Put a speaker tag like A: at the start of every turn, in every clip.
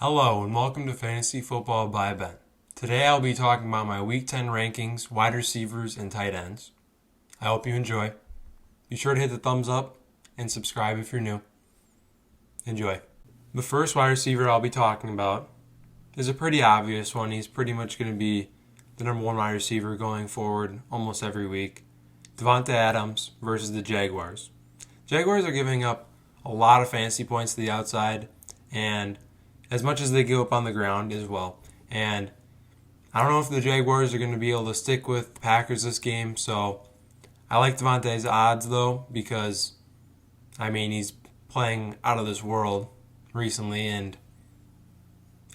A: Hello and welcome to Fantasy Football by Ben. Today I'll be talking about my Week 10 rankings, wide receivers, and tight ends. I hope you enjoy. Be sure to hit the thumbs up and subscribe if you're new. Enjoy. The first wide receiver I'll be talking about is a pretty obvious one. He's pretty much going to be the number one wide receiver going forward almost every week. Davante Adams versus the Jaguars. Jaguars are giving up a lot of fantasy points to the outside, and as much as they give up on the ground as well. And I don't know if the Jaguars are going to be able to stick with the Packers this game, so I like Davante's odds though, because he's playing out of this world recently, and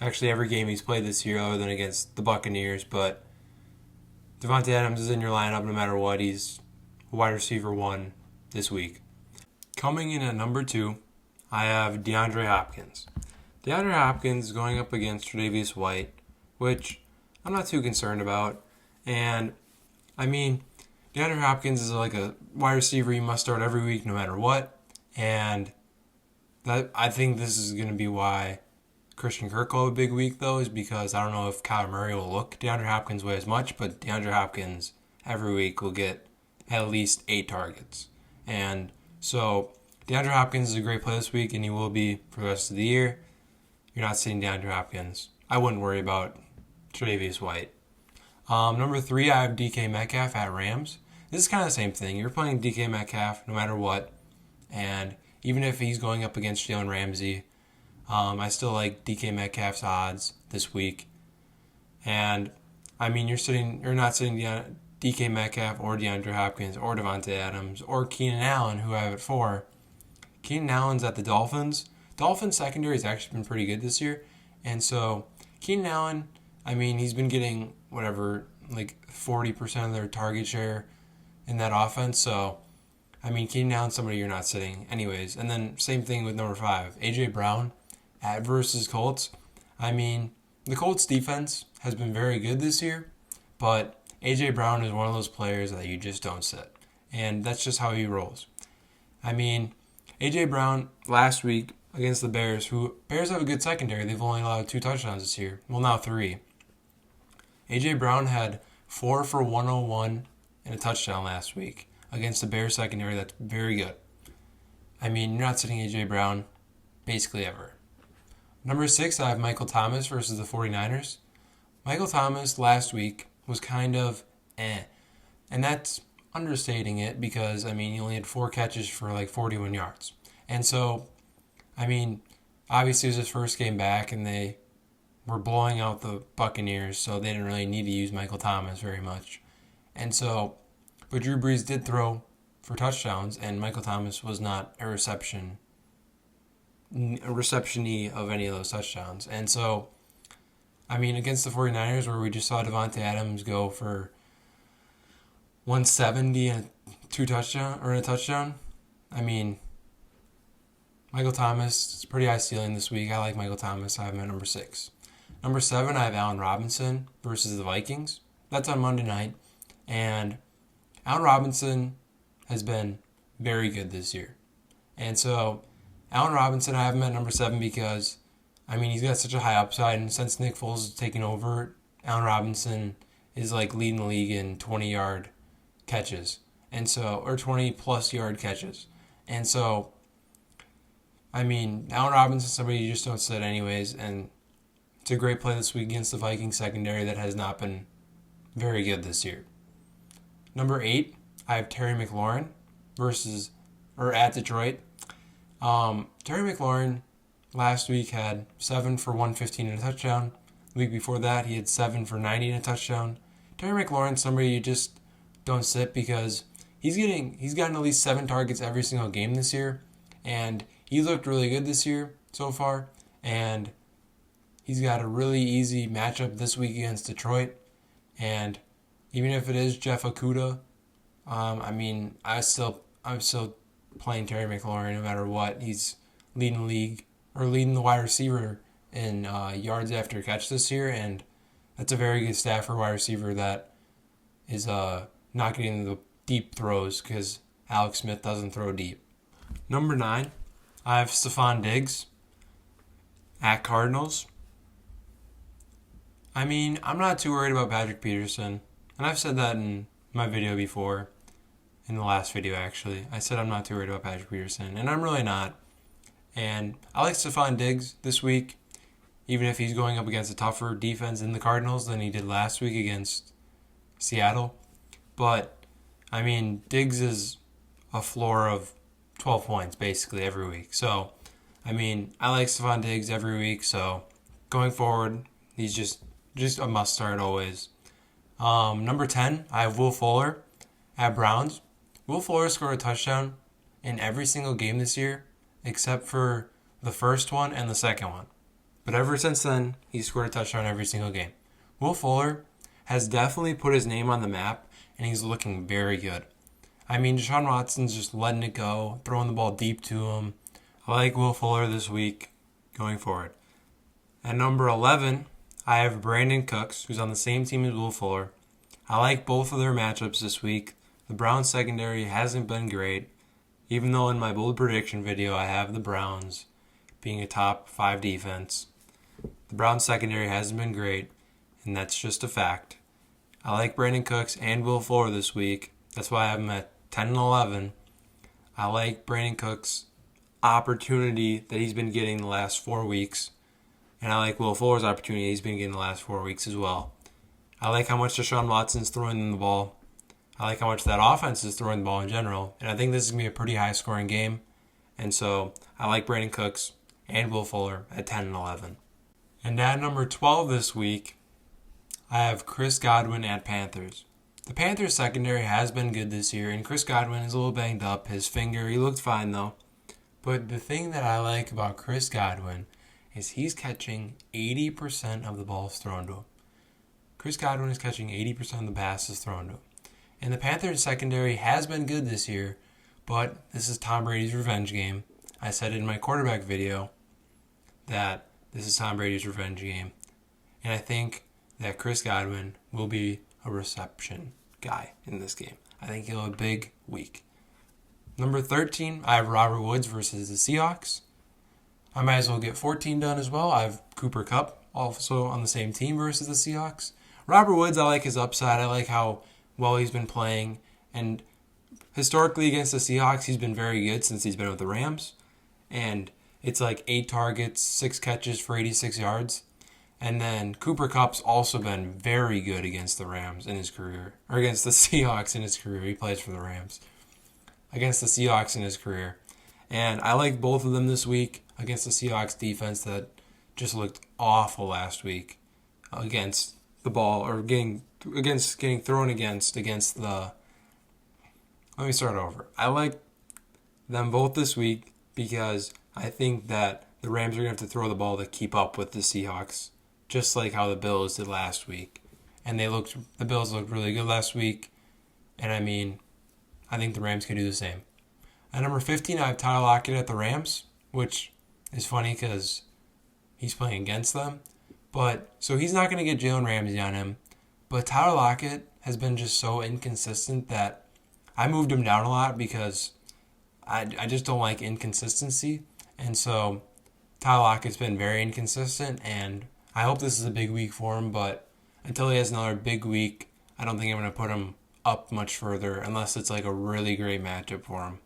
A: actually every game he's played this year other than against the Buccaneers. But Davante Adams is in your lineup no matter what. He's wide receiver 1 this week. Coming in at number 2, I have DeAndre Hopkins. DeAndre Hopkins is going up against Tre'Davious White, which I'm not too concerned about. And, DeAndre Hopkins is like a wide receiver you must start every week no matter what. And I think this is going to be why Christian Kirk will have a big week, though, is because I don't know if Kyler Murray will look DeAndre Hopkins' way as much, but DeAndre Hopkins every week will get at least 8 targets. And so DeAndre Hopkins is a great play this week, and he will be for the rest of the year. You're not seeing DeAndre Hopkins. I wouldn't worry about Tre'Davious White. Number 3, I have DK Metcalf at Rams. This is kind of the same thing. You're playing DK Metcalf no matter what, and even if he's going up against Jalen Ramsey, I still like DK Metcalf's odds this week. And you're not sitting DK Metcalf or DeAndre Hopkins or Davante Adams or Keenan Allen, who I have at 4. Keenan Allen's at the Dolphins. Dolphins secondary has actually been pretty good this year. And so Keenan Allen, he's been getting 40% of their target share in that offense. So, Keenan Allen's somebody you're not sitting anyways. And then same thing with number 5, A.J. Brown at versus Colts. The Colts defense has been very good this year, but A.J. Brown is one of those players that you just don't sit. And that's just how he rolls. A.J. Brown last week against the Bears have a good secondary. They've only allowed 2 touchdowns this year. Well, now 3. A.J. Brown had 4 for 101 and a touchdown last week against the Bears secondary. That's very good. You're not sitting A.J. Brown basically ever. Number 6, I have Michael Thomas versus the 49ers. Michael Thomas last week was kind of And that's understating it because, he only had 4 catches for 41 yards. And so, obviously it was his first game back and they were blowing out the Buccaneers, so they didn't really need to use Michael Thomas very much. And so, but Drew Brees did throw for touchdowns, and Michael Thomas was not a receptionee of any of those touchdowns. And so, against the 49ers, where we just saw Davante Adams go for 170 and a touchdown, Michael Thomas is pretty high ceiling this week. I like Michael Thomas. I have him at number 6. Number 7, I have Allen Robinson versus the Vikings. That's on Monday night. And Allen Robinson has been very good this year. And so, Allen Robinson, I have him at number 7 because, he's got such a high upside. And since Nick Foles is taking over, Allen Robinson is leading the league in 20-yard catches. And so, or 20-plus yard catches. And so, Allen Robinson's somebody you just don't sit anyways, and it's a great play this week against the Vikings secondary that has not been very good this year. Number 8, I have Terry McLaurin at Detroit. Terry McLaurin last week had 7 for 115 and a touchdown. The week before that, he had 7 for 90 and a touchdown. Terry McLaurin's somebody you just don't sit because he's gotten at least 7 targets every single game this year, and he looked really good this year so far, and he's got a really easy matchup this week against Detroit. And even if it is Jeff Okudah, I'm still playing Terry McLaurin no matter what. He's leading the wide receiver in yards after catch this year, and that's a very good stat for a wide receiver that is not getting the deep throws because Alex Smith doesn't throw deep. Number 9, I have Stefon Diggs at Cardinals. I mean, I'm not too worried about Patrick Peterson. And I've said that in my video before, in the last video actually. I said I'm not too worried about Patrick Peterson, and I'm really not. And I like Stefon Diggs this week, even if he's going up against a tougher defense in the Cardinals than he did last week against Seattle. But, I mean, Diggs is a floor of 12 points basically every week. So, I mean, I like Stefon Diggs every week. So, going forward, he's just a must start always. Number 10, I have Will Fuller at Browns. Will Fuller scored a touchdown in every single game this year, except for the first one and the second one. But ever since then, he's scored a touchdown every single game. Will Fuller has definitely put his name on the map, and he's looking very good. I mean, Deshaun Watson's just letting it go, throwing the ball deep to him. I like Will Fuller this week going forward. At number 11, I have Brandin Cooks, who's on the same team as Will Fuller. I like both of their matchups this week. The Browns secondary hasn't been great, even though in my bold prediction video I have the Browns being a top 5 defense. The Browns secondary hasn't been great, and that's just a fact. I like Brandin Cooks and Will Fuller this week. That's why I have them at 10 and 11. I like Brandin Cooks' opportunity that he's been getting the last 4 weeks. And I like Will Fuller's opportunity he's been getting the last 4 weeks as well. I like how much Deshaun Watson's throwing them the ball. I like how much that offense is throwing the ball in general. And I think this is going to be a pretty high-scoring game. And so I like Brandin Cooks and Will Fuller at 10 and 11. And at number 12 this week, I have Chris Godwin at Panthers. The Panthers secondary has been good this year, and Chris Godwin is a little banged up. His finger, he looked fine though. But the thing that I like about Chris Godwin is he's catching 80% of the balls thrown to him. Chris Godwin is catching 80% of the passes thrown to him. And the Panthers secondary has been good this year, but this is Tom Brady's revenge game. I said in my quarterback video that this is Tom Brady's revenge game. And I think that Chris Godwin will be a reception guy in this game. I think he'll have a big week. Number 13, I have Robert Woods versus the Seahawks. I might as well get 14 done as well. I have Cooper Kupp also on the same team versus the Seahawks. Robert Woods, I like his upside. I like how well he's been playing. And historically against the Seahawks, he's been very good since he's been with the Rams. And it's like 8 targets, 6 catches for 86 yards. And then Cooper Kupp's also been very good against the Rams in his career. Or against the Seahawks in his career. He plays for the Rams. Against the Seahawks in his career. And I like both of them this week against the Seahawks defense that just looked awful last week against the ball, or getting thrown against the... Let me start over. I like them both this week because I think that the Rams are going to have to throw the ball to keep up with the Seahawks, just like how the Bills did last week. And the Bills looked really good last week. And I mean, I think the Rams can do the same. At number 15, I have Tyler Lockett at the Rams, which is funny because he's playing against them. But so he's not going to get Jalen Ramsey on him. But Tyler Lockett has been just so inconsistent that I moved him down a lot because I just don't like inconsistency. And so Tyler Lockett's been very inconsistent, and I hope this is a big week for him. But until he has another big week, I don't think I'm going to put him up much further unless it's like a really great matchup for him.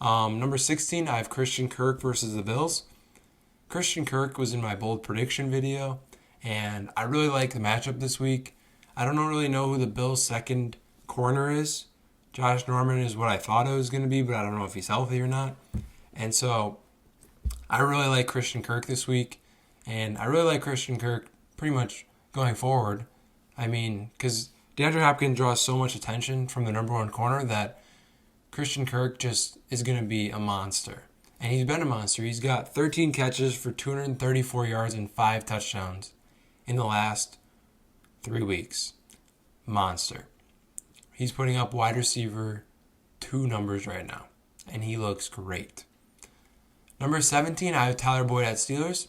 A: Number 16, I have Christian Kirk versus the Bills. Christian Kirk was in my bold prediction video, and I really like the matchup this week. I don't really know who the Bills' second corner is. Josh Norman is what I thought it was going to be, but I don't know if he's healthy or not. And so I really like Christian Kirk this week, and I really like Christian Kirk pretty much going forward. I mean, because DeAndre Hopkins draws so much attention from the number one corner that Christian Kirk just is going to be a monster. And he's been a monster. He's got 13 catches for 234 yards and 5 touchdowns in the last 3 weeks. Monster. He's putting up wide receiver 2 numbers right now. And he looks great. Number 17, I have Tyler Boyd at Steelers.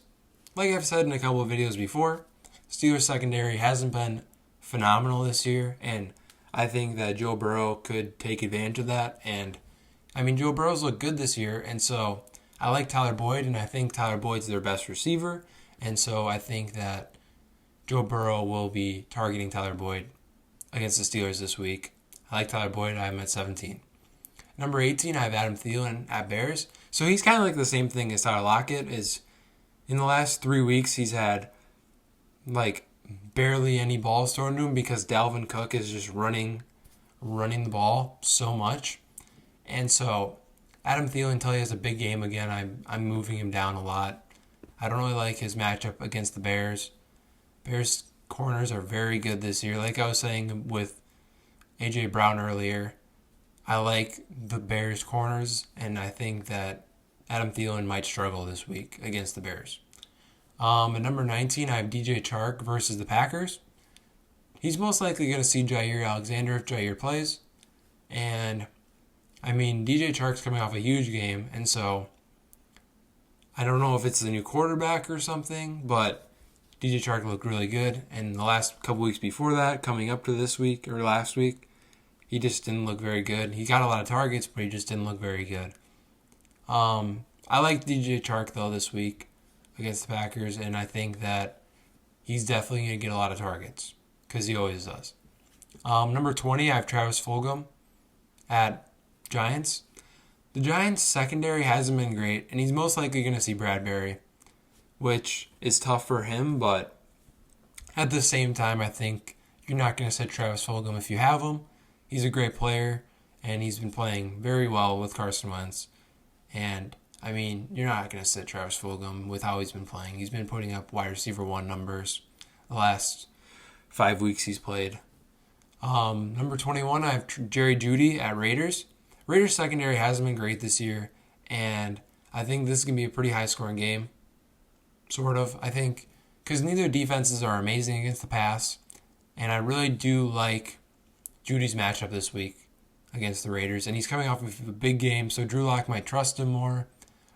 A: Like I've said in a couple of videos before, Steelers secondary hasn't been phenomenal this year. And I think that Joe Burrow could take advantage of that. And I mean, Joe Burrow's looked good this year, and so I like Tyler Boyd, and I think Tyler Boyd's their best receiver, and so I think that Joe Burrow will be targeting Tyler Boyd against the Steelers this week. I like Tyler Boyd. I have him at 17. Number 18, I have Adam Thielen at Bears. So he's kind of like the same thing as Tyler Lockett. Is in the last 3 weeks he's had like barely any balls thrown to him because Dalvin Cook is just running the ball so much. And so Adam Thielen, until he has a big game again, I'm moving him down a lot. I don't really like his matchup against the Bears. Bears corners are very good this year. Like I was saying with A.J. Brown earlier, I like the Bears corners, and I think that Adam Thielen might struggle this week against the Bears. At number 19, I have DJ Chark versus the Packers. He's most likely going to see Jair Alexander if Jair plays. And, DJ Chark's coming off a huge game, and so I don't know if it's the new quarterback or something, but DJ Chark looked really good. And the last couple weeks before that, coming up to this week or last week, he just didn't look very good. He got a lot of targets, but he just didn't look very good. I like DJ Chark, though, this week against the Packers, and I think that he's definitely going to get a lot of targets because he always does. Number 20, I have Travis Fulgham at Giants. The Giants' secondary hasn't been great, and he's most likely going to see Bradbury, which is tough for him, but at the same time, I think you're not going to sit Travis Fulgham if you have him. He's a great player, and he's been playing very well with Carson Wentz. And, you're not going to sit Travis Fulgham with how he's been playing. He's been putting up wide receiver 1 numbers the last 5 weeks he's played. Number 21, I have Jeudy at Raiders. Raiders secondary hasn't been great this year, and I think this is going to be a pretty high-scoring game. Sort of, I think, because neither defenses are amazing against the pass, and I really do like Jeudy's matchup this week against the Raiders, and he's coming off of a big game, so Drew Lock might trust him more.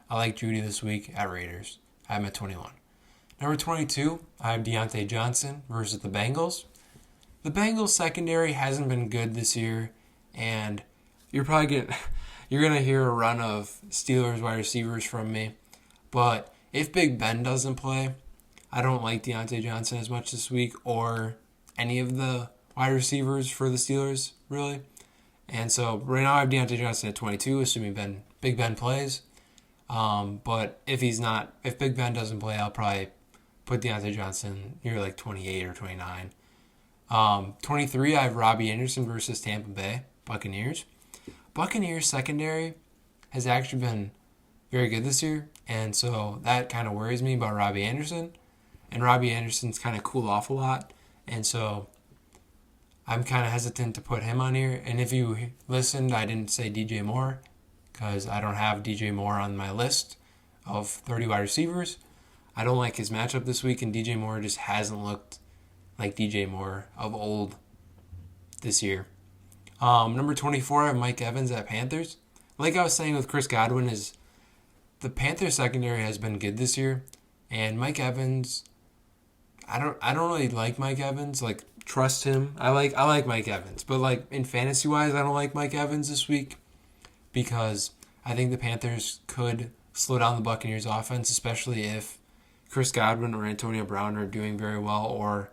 A: I like Jeudy this week at Raiders. I have him at 21. Number 22, I have Diontae Johnson versus the Bengals. The Bengals secondary hasn't been good this year, and you're gonna hear a run of Steelers wide receivers from me. But if Big Ben doesn't play, I don't like Diontae Johnson as much this week or any of the wide receivers for the Steelers, really. And so right now I have Diontae Johnson at 22, assuming Big Ben plays. But if Big Ben doesn't play, I'll probably put Diontae Johnson near like 28 or 29. 23, I have Robby Anderson versus Tampa Bay Buccaneers. Buccaneers secondary has actually been very good this year, and so that kind of worries me about Robby Anderson. And Robby Anderson's kind of cooled off a lot, and so I'm kind of hesitant to put him on here. And if you listened, I didn't say DJ Moore because I don't have DJ Moore on my list of 30 wide receivers. I don't like his matchup this week, and DJ Moore just hasn't looked like DJ Moore of old this year. Number 24, I have Mike Evans at Panthers. Like I was saying with Chris Godwin, is the Panthers secondary has been good this year, and Mike Evans, I don't really like Mike Evans. Like, trust him. I like Mike Evans, but like in fantasy wise, I don't like Mike Evans this week because I think the Panthers could slow down the Buccaneers offense, especially if Chris Godwin or Antonio Brown are doing very well, or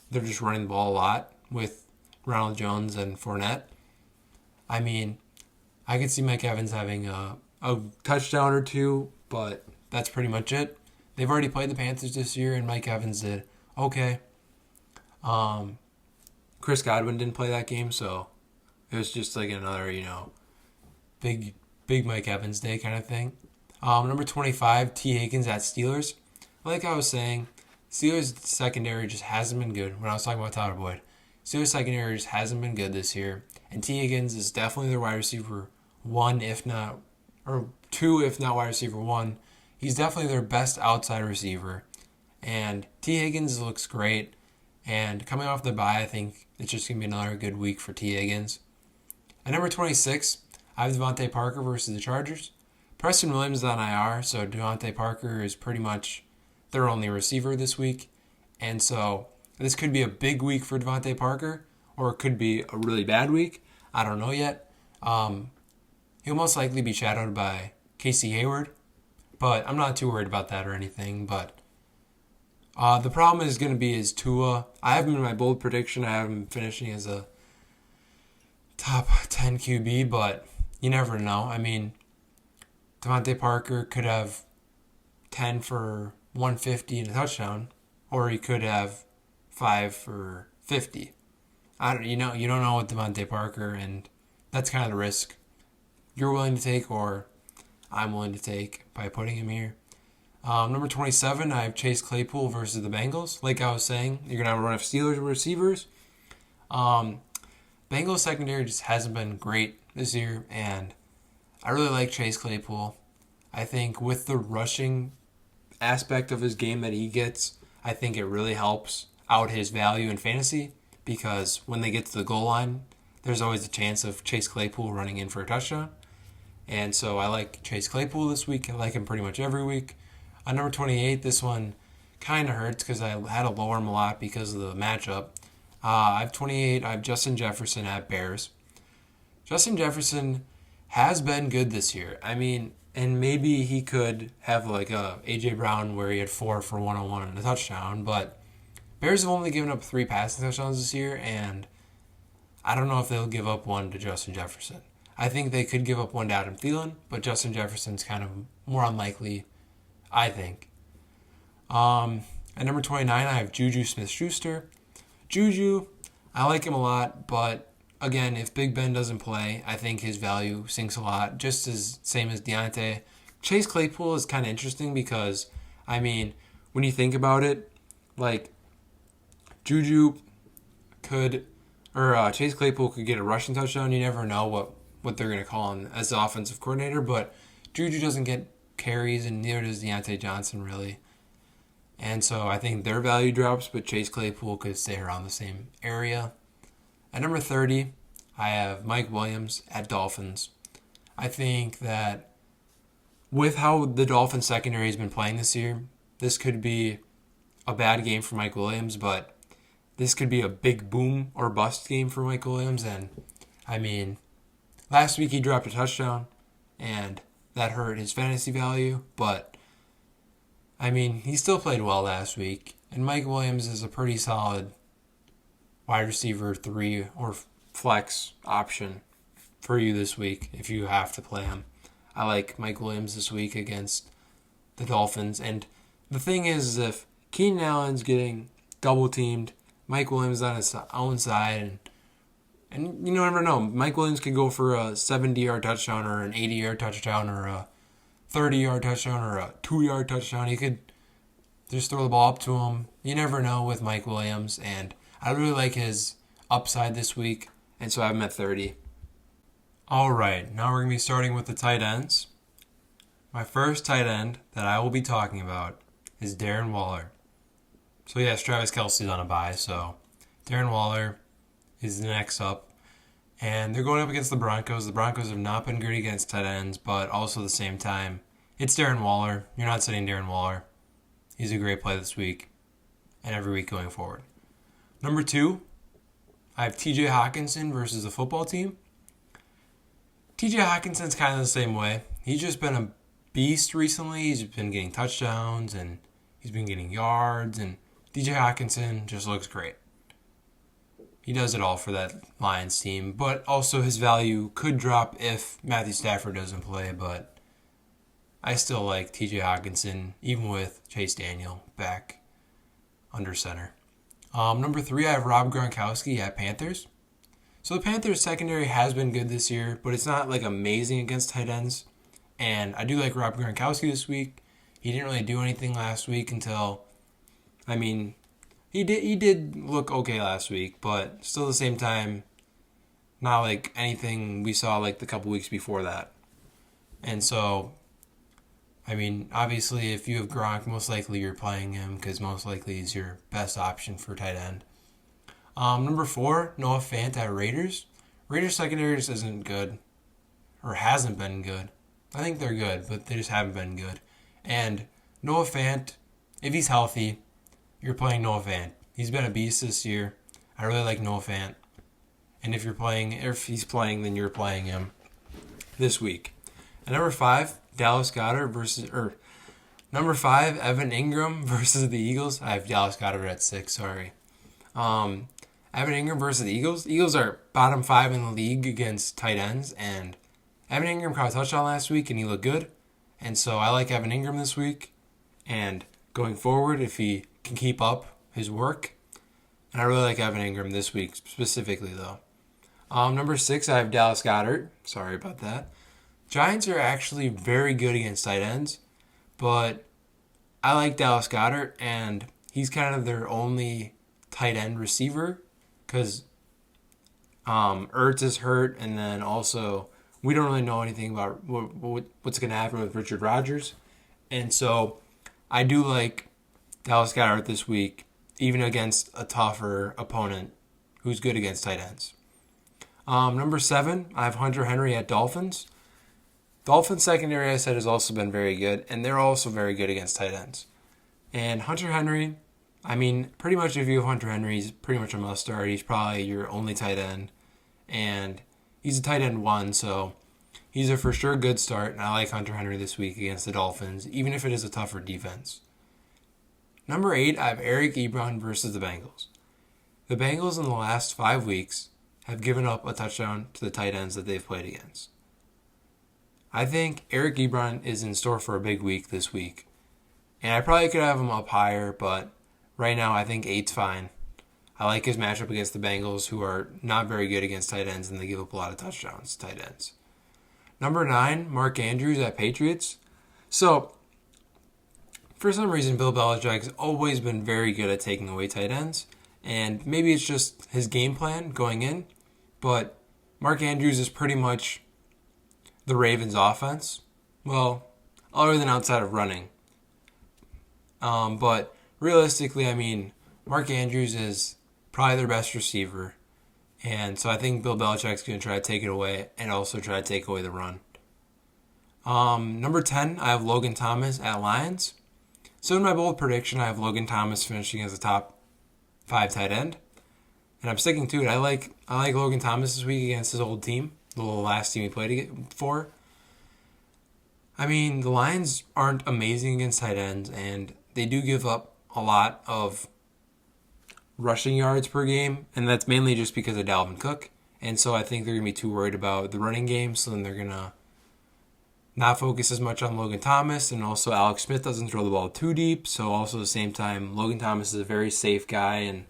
A: they're just running the ball a lot with Ronald Jones and Fournette. I could see Mike Evans having a touchdown or two, but that's pretty much it. They've already played the Panthers this year, and Mike Evans did okay. Chris Godwin didn't play that game, so it was just like another, big Mike Evans day kind of thing. Number 25, T. Higgins at Steelers. Like I was saying, Steelers secondary just hasn't been good. When I was talking about Tyler Boyd, Steelers secondary just hasn't been good this year, and T. Higgins is definitely their wide receiver 1, if not, or 2, if not wide receiver 1. He's definitely their best outside receiver, and T. Higgins looks great. And coming off the bye, I think it's just going to be another good week for T. Higgins. At number 26, I have DeVante Parker versus the Chargers. Preston Williams is on IR, so DeVante Parker is pretty much their only receiver this week. And so this could be a big week for DeVante Parker, or it could be a really bad week. I don't know yet. He'll most likely be shadowed by Casey Hayward, but I'm not too worried about that or anything. But The problem is going to be his Tua. I have him in my bold prediction. I have him finishing as a top 10 QB, but you never know. I mean, DeVante Parker could have 10 for 150 and a touchdown, or he could have 5 for 50. You don't know with DeVante Parker, and that's kind of the risk you're willing to take, or I'm willing to take by putting him here. Number 27, I have Chase Claypool versus the Bengals. Like I was saying, you're going to have a run of Steelers receivers. Bengals secondary just hasn't been great this year, and I really like Chase Claypool. I think with the rushing aspect of his game that he gets, I think it really helps out his value in fantasy, because when they get to the goal line, there's always a chance of Chase Claypool running in for a touchdown. And so I like Chase Claypool this week. I like him pretty much every week. On number 28, this one kind of hurts because I had to lower him a lot because of the matchup. I have 28. I have Justin Jefferson at Bears. Justin Jefferson has been good this year. I mean, and maybe he could have like a A.J. Brown where he had 4 for 101 and a touchdown, but Bears have only given up 3 passing touchdowns this year, and I don't know if they'll give up one to Justin Jefferson. I think they could give up one to Adam Thielen, but Justin Jefferson's kind of more unlikely, I think. At number 29, I have JuJu Smith-Schuster. JuJu, I like him a lot, but again, if Big Ben doesn't play, I think his value sinks a lot, just as same as Diontae. Chase Claypool is kind of interesting because, I mean, when you think about it, like, JuJu could, or Chase Claypool could get a rushing touchdown. You never know what they're going to call him as the offensive coordinator, but JuJu doesn't get carries, and neither does Diontae Johnson, really. And so I think their value drops, but Chase Claypool could stay around the same area. At number 30, I have Mike Williams at Dolphins. I think that with how the Dolphins secondary has been playing this year, this could be a bad game for Mike Williams, but this could be a big boom or bust game for Mike Williams. And, I mean, last week he dropped a touchdown, and that hurt his fantasy value, but, I mean, he still played well last week, and Mike Williams is a pretty solid wide receiver 3 or flex option for you this week if you have to play him. I like Mike Williams this week against the Dolphins, and the thing is, if Keenan Allen's getting double-teamed, Mike Williams on his own side, and you never know. Mike Williams could go for a 70-yard touchdown or an 80-yard touchdown or a 30-yard touchdown or a 2-yard touchdown. He could just throw the ball up to him. You never know with Mike Williams, and I really like his upside this week, and so I have him at 30. All right, now we're going to be starting with the tight ends. My first tight end that I will be talking about is Darren Waller. So yes, Travis Kelce's on a bye, so Darren Waller is the next up. And they're going up against the Broncos. The Broncos have not been good against tight ends, but also at the same time, it's Darren Waller. You're not sitting Darren Waller. He's a great play this week and every week going forward. Number 2, I have TJ Hockenson versus the football team. TJ Hockenson's kind of the same way. He's just been a beast recently. He's been getting touchdowns and he's been getting yards, and TJ Hockenson just looks great. He does it all for that Lions team, but also his value could drop if Matthew Stafford doesn't play, but I still like TJ Hockenson, even with Chase Daniel back under center. Number 3, I have Rob Gronkowski at Panthers. So the Panthers secondary has been good this year, but it's not like amazing against tight ends. And I do like Rob Gronkowski this week. He didn't really do anything last week until, I mean, he did look okay last week, but still at the same time, not like anything we saw like the couple weeks before that. And so, I mean, obviously if you have Gronk, most likely you're playing him because most likely he's your best option for tight end. Number 4, Noah Fant at Raiders. Raiders secondary just isn't good, or hasn't been good. I think they're good, but they just haven't been good. And Noah Fant, if he's healthy, you're playing Noah Fant. He's been a beast this year. I really like Noah Fant. And if he's playing, then you're playing him this week. At number 5, Dallas Goedert Number 5, Evan Engram versus the Eagles. I have Dallas Goedert at 6, sorry. Evan Engram versus the Eagles. Eagles are bottom 5 in the league against tight ends, and Evan Engram caught a touchdown last week, and he looked good. And so I like Evan Engram this week, and going forward, if he can keep up his work. And I really like Evan Engram this week, specifically, though. Number 6, I have Dallas Goedert. Sorry about that. Giants are actually very good against tight ends, but I like Dallas Goedert, and he's kind of their only tight end receiver because Ertz is hurt, and then also we don't really know anything about what's going to happen with Richard Rodgers. And so I do like Dallas Goedert this week, even against a tougher opponent who's good against tight ends. Number 7, I have Hunter Henry at Dolphins. Dolphins secondary, I said, has also been very good, and they're also very good against tight ends. And Hunter Henry, I mean, pretty much if you have Hunter Henry, he's pretty much a must-start. He's probably your only tight end, and he's a tight end 1, so he's a for sure good start, and I like Hunter Henry this week against the Dolphins, even if it is a tougher defense. Number 8, I have Eric Ebron versus the Bengals. The Bengals in the last 5 weeks have given up a touchdown to the tight ends that they've played against. I think Eric Ebron is in store for a big week this week. And I probably could have him up higher, but right now I think 8's fine. I like his matchup against the Bengals, who are not very good against tight ends, and they give up a lot of touchdowns to tight ends. Number 9, Mark Andrews at Patriots. So, for some reason, Bill Belichick has always been very good at taking away tight ends. And maybe it's just his game plan going in, but Mark Andrews is pretty much the Ravens' offense. Well, other than outside of running. But realistically, I mean, Mark Andrews is probably their best receiver. And so I think Bill Belichick's going to try to take it away and also try to take away the run. Number 10, I have Logan Thomas at Lions. So in my bold prediction, I have Logan Thomas finishing as a top 5 tight end. And I'm sticking to it. I like Logan Thomas this week against his old team, the last team he played for. I mean, the Lions aren't amazing against tight ends, and they do give up a lot of rushing yards per game, and that's mainly just because of Dalvin Cook. And so I think they're going to be too worried about the running game, so then they're going to not focus as much on Logan Thomas, and also Alex Smith doesn't throw the ball too deep, so also at the same time, Logan Thomas is a very safe guy, and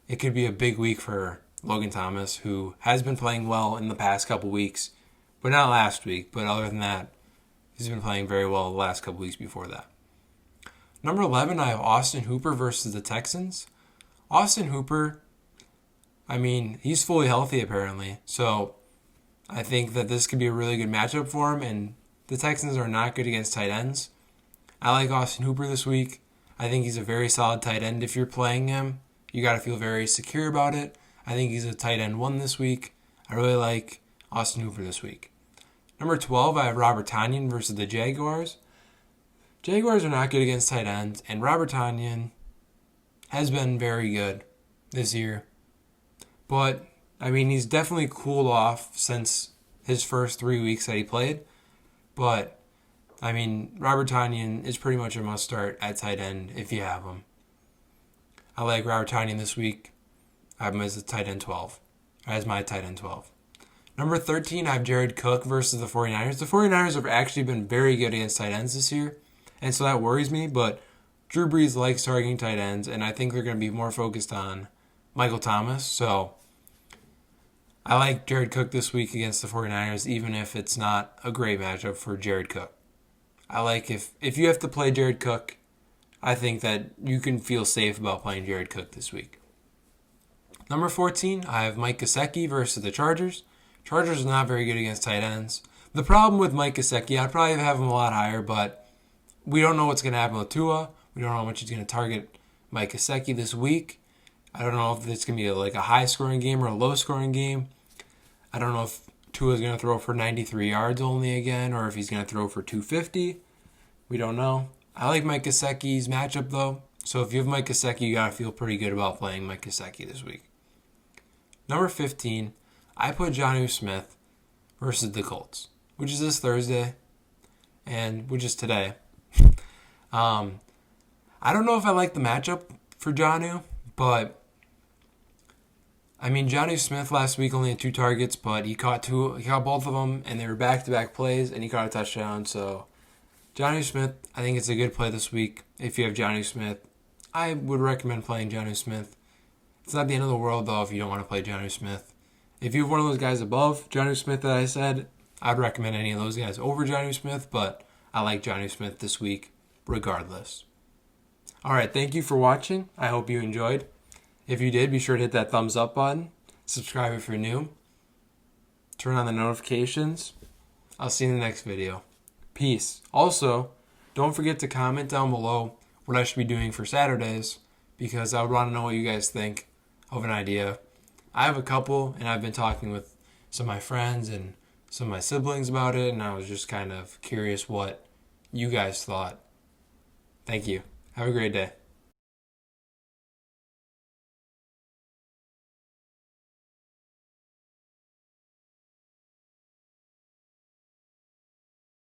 A: it could be a big week for Logan Thomas, who has been playing well in the past couple weeks, but not last week, but other than that, he's been playing very well the last couple weeks before that. Number 11, I have Austin Hooper versus the Texans. Austin Hooper, I mean, he's fully healthy apparently, so I think that this could be a really good matchup for him, and the Texans are not good against tight ends. I like Austin Hooper this week. I think he's a very solid tight end. If you're playing him, you got to feel very secure about it. I think he's a tight end 1 this week. I really like Austin Hooper this week. Number 12, I have Robert Tonyan versus the Jaguars. Jaguars are not good against tight ends, and Robert Tonyan has been very good this year. But, I mean, he's definitely cooled off since his first 3 weeks that he played. But, I mean, Robert Tonyan is pretty much a must-start at tight end if you have him. I like Robert Tonyan this week. I have him as a tight end 12. As my tight end 12. Number 13, I have Jared Cook versus the 49ers. The 49ers have actually been very good against tight ends this year, and so that worries me, but Drew Brees likes targeting tight ends, and I think they're going to be more focused on Michael Thomas, so I like Jared Cook this week against the 49ers, even if it's not a great matchup for Jared Cook. I like if you have to play Jared Cook, I think that you can feel safe about playing Jared Cook this week. Number 14, I have Mike Gesicki versus the Chargers. Chargers are not very good against tight ends. The problem with Mike Gesicki, I'd probably have him a lot higher, but we don't know what's going to happen with Tua. We don't know how much he's going to target Mike Gesicki this week. I don't know if it's going to be like a high-scoring game or a low-scoring game. I don't know if Tua's going to throw for 93 yards only again, or if he's going to throw for 250. We don't know. I like Mike Gesicki's matchup, though. So if you have Mike Gesicki, you got to feel pretty good about playing Mike Gesicki this week. Number 15, I put Jonnu Smith versus the Colts, which is this Thursday, and which is today. I don't know if I like the matchup for Jonnu, but I mean, Jonnu Smith last week only had 2 targets, but he caught both of them, and they were back-to-back plays, and he caught a touchdown. So Jonnu Smith, I think it's a good play this week. If you have Jonnu Smith, I would recommend playing Jonnu Smith. It's not the end of the world, though, if you don't want to play Jonnu Smith. If you have one of those guys above Jonnu Smith that I said, I'd recommend any of those guys over Jonnu Smith, but I like Jonnu Smith this week regardless. All right, thank you for watching. I hope you enjoyed. If you did, be sure to hit that thumbs up button. Subscribe if you're new. Turn on the notifications. I'll see you in the next video. Peace. Also, don't forget to comment down below what I should be doing for Saturdays, because I would want to know what you guys think of an idea. I have a couple, and I've been talking with some of my friends and some of my siblings about it, and I was just kind of curious what you guys thought. Thank you. Have a great day.